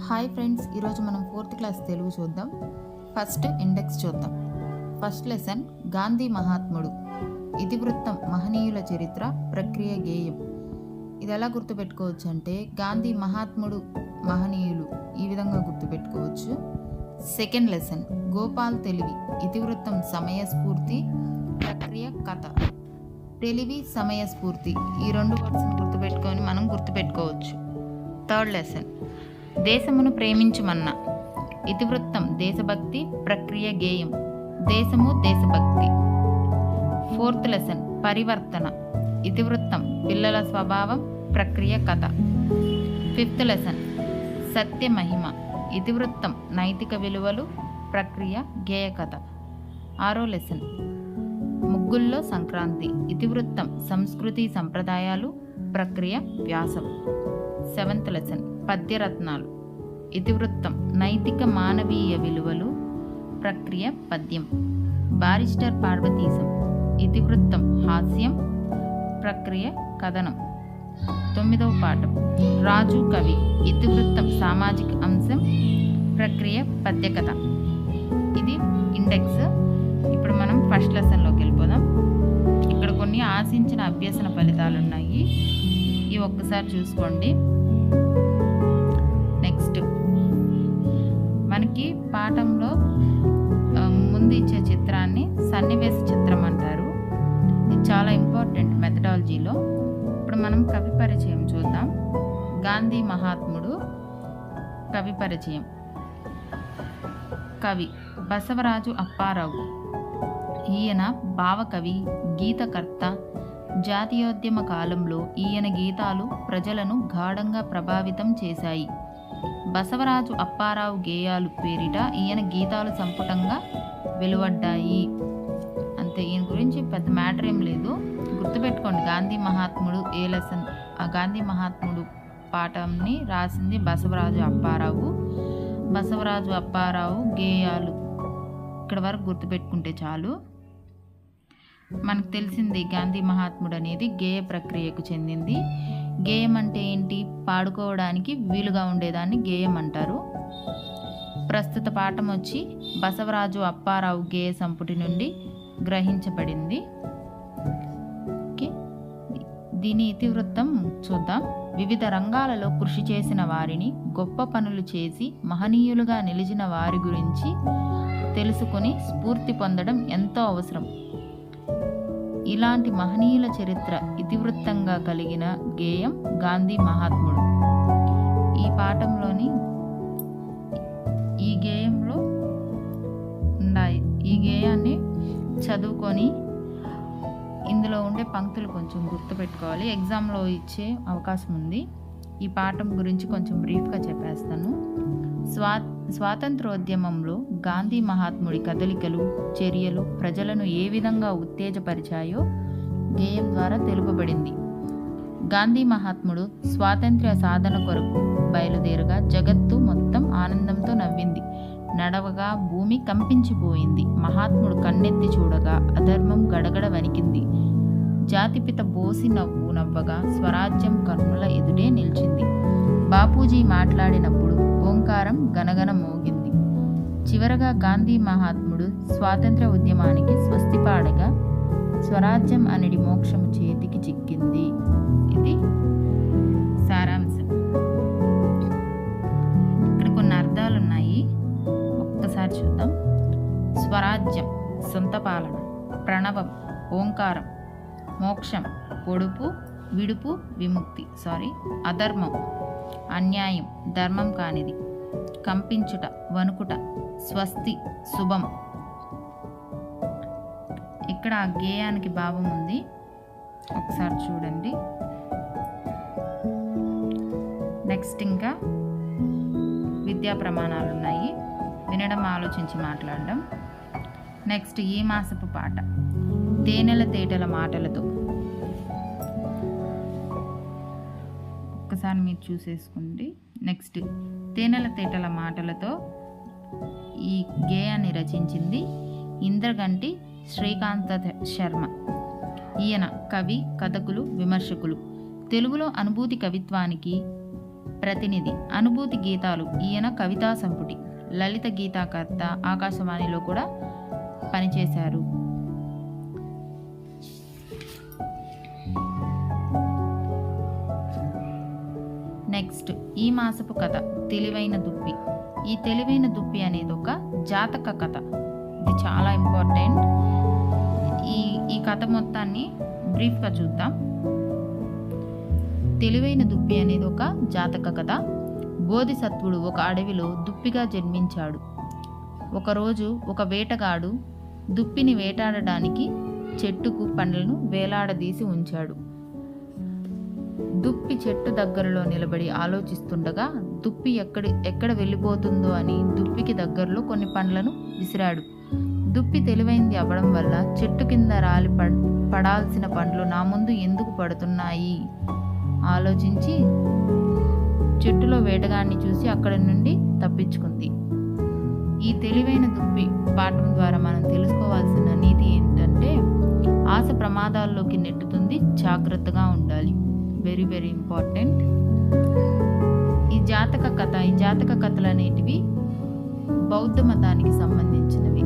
Hi friends, ఈరోజు మనం 4th class Telugu చూద్దాం. ఫస్ట్ ఇండెక్స్ చూద్దాం. ఫస్ట్ లెసన్ గాంధీ మహాత్ముడు, ఇతివృత్తం, మహనీయుల చరిత్ర, ప్రక్రియ, గేయం. ఇది ఎలా గుర్తుపెట్టుకోవచ్చు అంటే గాంధీ మహాత్ముడు, మహనీయులు ఈ విధంగా గుర్తుపెట్టుకోవచ్చు. సెకండ్ లెసన్ గోపాల్ తెలివి, ఇతివృత్తం, సమయస్ఫూర్తి, ప్రక్రియ, కథ. తెలివి, సమయస్ఫూర్తి ఈ రెండు వర్డ్స్ని గుర్తుపెట్టుకొని మనం గుర్తుపెట్టుకోవచ్చు. థర్డ్ లెసన్ దేశమును ప్రేమించుమన్న, ఇతివృత్తం, దేశభక్తి, ప్రక్రియ, గేయం. దేశము, దేశభక్తి. ఫోర్త్ లెసన్ పరివర్తన, ఇతివృత్తం, పిల్లల స్వభావం, ప్రక్రియ, కథ. ఫిఫ్త్ లెసన్ సత్య మహిమ, ఇతివృత్తం, నైతిక విలువలు, ప్రక్రియ, గేయ, కథ. ఆరో లెసన్ ముగ్గుల్లో సంక్రాంతి, ఇతివృత్తం, సంస్కృతి సంప్రదాయాలు, ప్రక్రియ, వ్యాసం. సెవెంత్ లెసన్ పద్యరత్నాలు, ఇతివృత్తం, నైతిక మానవీయ విలువలు, ప్రక్రియ, పద్యం. బారిస్టర్ పార్వతీశం, ఇతివృత్తం, హాస్యం, ప్రక్రియ, కథనం. 9వ పాఠం రాజు కవి, ఇతివృత్తం, సామాజిక అంశం, ప్రక్రియ, పద్యకథ. ఇది ఇండెక్స్. ఇప్పుడు మనం ఫస్ట్ లెసన్లోకి వెళ్ళిపోదాం. ఇక్కడ కొన్ని ఆశించిన అభ్యసన ఫలితాలు ఉన్నాయి, ఇవి ఒక్కసారి చూసుకోండి. నెక్స్ట్ మనకి పాఠంలో ముందు ఇచ్చే చిత్రాన్ని సన్నివేశ చిత్రం అంటారు. ఇది చాలా ఇంపార్టెంట్ మెథడాలజీలో. ఇప్పుడు మనం కవి పరిచయం చూద్దాం. గాంధీ మహాత్ముడు కవి పరిచయం. కవి బసవరాజు అప్పారావు. ఈయన భావకవి, గీతకర్త. జాతీయోద్యమ కాలంలో ఈయన గీతాలు ప్రజలను గాఢంగా ప్రభావితం చేశాయి. బసవరాజు అప్పారావు గేయాలు పేరిట ఈయన గీతాలు సంపుటంగా వెలువడ్డాయి. అంతే, ఈయన గురించి పెద్ద మ్యాటర్ ఏం లేదు, గుర్తుపెట్టుకోండి. గాంధీ మహాత్ముడు ఏ లెసన్, ఆ గాంధీ మహాత్ముడు పాఠంని రాసింది బసవరాజు అప్పారావు. బసవరాజు అప్పారావు గేయాలు ఇక్కడ వరకు గుర్తుపెట్టుకుంటే చాలు. మనకు తెలిసింది గాంధీ మహాత్ముడు అనేది గేయ ప్రక్రియకు చెందింది. గేయం అంటే ఏంటి? పాడుకోవడానికి వీలుగా ఉండేదాన్ని గేయం అంటారు. ప్రస్తుత పాఠం వచ్చి బసవరాజు అప్పారావు గేయ సంపుటి నుండి గ్రహించబడింది. ఓకే, దీని ఇతివృత్తం చూద్దాం. వివిధ రంగాలలో కృషి చేసిన వారిని, గొప్ప పనులు చేసి మహనీయులుగా నిలిచిన వారి గురించి తెలుసుకొని స్ఫూర్తి పొందడం ఎంతో అవసరం. ఇలాంటి మహనీయుల చరిత్ర ఇతివృత్తంగా కలిగిన గేయం గాంధీ మహాత్ముడు. ఈ పాఠంలోని ఈ గేయంలో ఉన్నాయి. ఈ గేయాన్ని చదువుకొని ఇందులో ఉండే పంక్తులు కొంచెం గుర్తుపెట్టుకోవాలి, ఎగ్జామ్లో ఇచ్చే అవకాశం ఉంది. ఈ పాఠం గురించి కొంచెం బ్రీఫ్గా చెప్పేస్తాను. స్వాతంత్రోద్యమంలో గాంధీ మహాత్ముడి కదలికలు, చర్యలు ప్రజలను ఏ విధంగా ఉత్తేజపరిచాయో గేయం ద్వారా తెలుపబడింది. గాంధీ మహాత్ముడు స్వాతంత్ర్య సాధన కొరకు బయలుదేరగా జగత్తు మొత్తం ఆనందంతో నవ్వింది. నడవగా భూమి కంపించిపోయింది. మహాత్ముడు కన్నెత్తి చూడగా అధర్మం గడగడ వణికింది. జాతిపిత బోసి నవ్వు నవ్వగా స్వరాజ్యం కన్నుల ఎదుటే నిలిచింది. బాపూజీ మాట్లాడినప్పుడు ఓంకారం గనగన మోగింది. చివరగా గాంధీ మహాత్ముడు స్వాతంత్ర ఉద్యమానికి స్వస్తి పాడగా స్వరాజ్యం అనేది మోక్షము చేతికి చిక్కింది. ఇది సారాంశం. ఇక్కడ కొన్ని అర్థాలు ఉన్నాయి, ఒక్కసారి చూద్దాం. స్వరాజ్యం, సొంత పాలన. ప్రణవం, ఓంకారం. మోక్షం, పొడుపు, విడుపు, విముక్తి. అధర్మం, అన్యాయం, ధర్మం కానిది. కంపించుట, వణుకుట. స్వస్తి, శుభం. ఇక్కడ ఆ గేయానికి భావం ఉంది, ఒకసారి చూడండి. నెక్స్ట్ ఇంకా విద్యా ప్రమాణాలు ఉన్నాయి, వినడం, ఆలోచించి మాట్లాడడం. నెక్స్ట్ ఈ మాసపు పాట తేనెల తేటల మాటలతో. ఒక్కసారి మీరు చూసేసుకోండి. నెక్స్ట్ తేనెల తేటల మాటలతో ఈ గేయాన్ని రచించింది ఇంద్రగంటి శ్రీకాంత శర్మ. ఈయన కవి, కథకులు, విమర్శకులు. తెలుగులో అనుభూతి కవిత్వానికి ప్రతినిధి. అనుభూతి గీతాలు. ఈయన కవితా సంపుటి, లలిత గీతాకర్త, ఆకాశవాణిలో కూడా పనిచేశారు. నెక్స్ట్ ఈ మాసపు కథ తెలివైన దుప్పి. ఈ తెలివైన దుప్పి అనేది ఒక జాతక కథ. ఇది చాలా ఇంపార్టెంట్. ఈ కథ మొత్తాన్ని బ్రీఫ్గా చూద్దాం. తెలివైన దుప్పి అనేది ఒక జాతక కథ. బోధిసత్వుడు ఒక అడవిలో దుప్పిగా జన్మించాడు. ఒకరోజు ఒక వేటగాడు దుప్పిని వేటాడడానికి చెట్టుకు పండ్లను వేలాడదీసి ఉంచాడు. దుప్పి చెట్టు దగ్గరలో నిలబడి ఆలోచిస్తుండగా దుప్పి ఎక్కడ వెళ్ళిపోతుందో అని దుప్పికి దగ్గరలో కొన్ని పండ్లను విసిరాడు. దుప్పి తెలివైంది అవ్వడం వల్ల చెట్టు కింద రాలి పడాల్సిన పండ్లు నా ముందు ఎందుకు పడుతున్నాయి ఆలోచించి చెట్టులో వేటగాడిని చూసి అక్కడి నుండి తప్పించుకుంది. ఈ తెలివైన దుప్పి పాఠం ద్వారా మనం తెలుసుకోవాల్సిన నీతి ఏంటంటే ఆశ ప్రమాదాల్లోకి నెట్టుతుంది, జాగ్రత్తగా ఉండాలి. Very very important. ఈ జాతక కథలు అనేటివి బౌద్ధ మతానికి సంబంధించినవి.